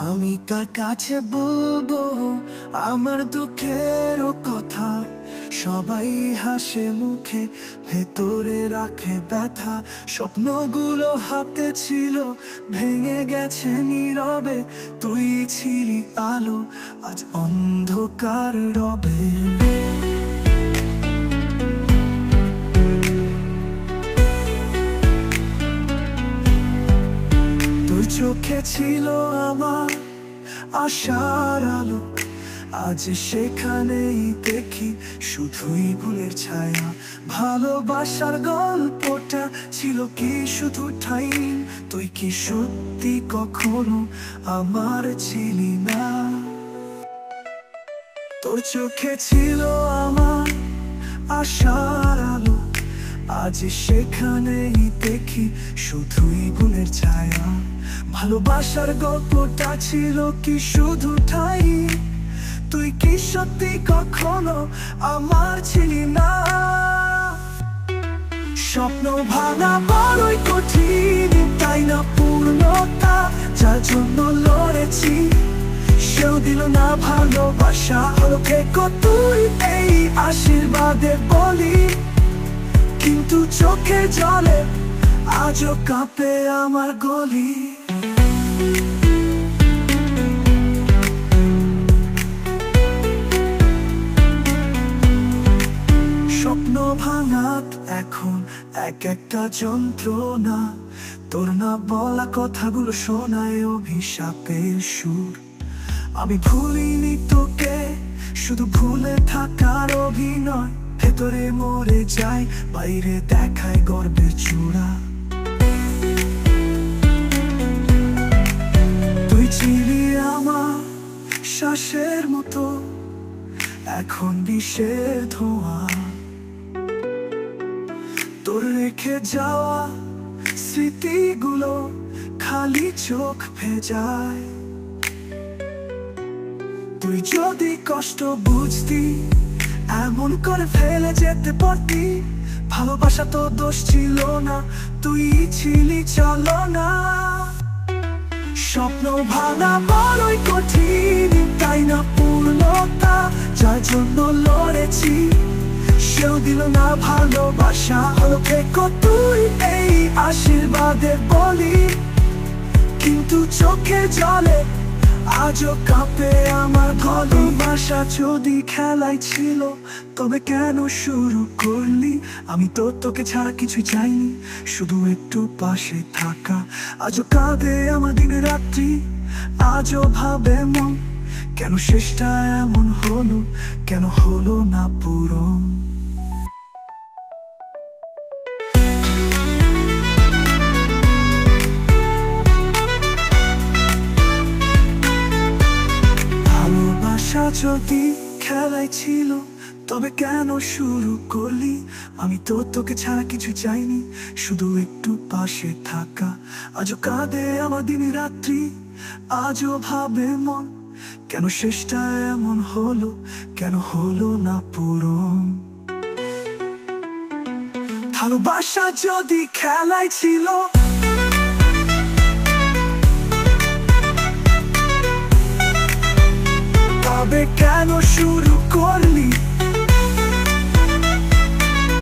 আমি কার কাছে বলবো আমার দুঃখের কথা? সবাই হাসে মুখে, ভেতরে রাখে ব্যথা। স্বপ্নগুলো হাতে ছিল, ভেঙে গেছে নীরবে। তুই ছিলি আলো, আজ অন্ধকার রবে। তোর চোখে ছিল আমার আশার আলো, আজ সেখানেই দেখি শুধুই ভুলের ছায়া। ভালোবাসার গল্পটা ছিল কি শুধু ঠাই? তুই কি সত্যি কখনো আমার ছিলি না? তোর চোখে ছিল আমার আশার আলো, আজ সেখানেই দেখি শুধুই ভুলের ছায়া। ভালোবাসার গল্পটা ছিল কি শুধু ঠাই? তুই কি সত্যি কখনো আমার ছিলি না? স্বপ্ন ভাঙা বড়ই কঠিন, তাই না পূর্ণতা? যার জন্য লড়েছি সেও দিল না ভালোবাসা। হলো থেকো তুই এই আশীর্বাদে বলি, কিন্তু চোখে জলে আজও কাঁপে আমার গলি। স্বপ্ন ভাঙাত এখন এক একটা যন্ত্রণা, তোর না বলা কথাগুলো শোনায় অভিশাপের সুর। আমি ভুলিনি তোকে, শুধু ভুলে থাকার অভিনয়। ভেতরে মরে যায়, বাইরে দেখায় গর্বের চূড়া। তুই ছিলি আমার শ্বাসের মতো, এখন বিষের ধোঁয়া। তোর রেখে যাওয়া স্মৃতিগুলো খালি চোখ ভেজায়। তুই যদি কষ্ট বুঝতি, এমন করে ফেলে যেতে পারতি। ভালোবাসা তো দোষ ছিল না, তুই ছিলি চালনা। স্বপ্ন ভাঙা বড়ই কঠিন, তাই না পূর্ণতা? যার জন্য লড়েছি সেও দিল না ভালোবাসা। হলো থেকো তুই এই আশীর্বাদের বলি, কিন্তু চোখে জলে আজও কাঁপে আমার গলি। ভালোবাসা যদি খেলাই ছিল, তবে কেন শুরু করলি? আমি তো তোকে ছাড়া কিছুই চাইনি, শুধু একটু পাশে থাকা। আজও কাঁদে আমার দিনে রাত্রি, আজও ভাবে মন, কেন শেষটা এমন হলো, কেন হলো না পূরণ? ভালোবাসা যদি খেলাই ছিল, তবে কেন শুরু করলি? আমি তো তোকে ছাড়া কিছু চাইনি, শুধু একটু পাশে থাকা। আজও কাঁদে আমার দিন রাত্রি, আজও ভাবে মন, কেন শেষটা এমন হলো, কেন হলো না পূরণ? ভালোবাসা যদি খেলাই ছিল, তবে কেন শুরু করলি?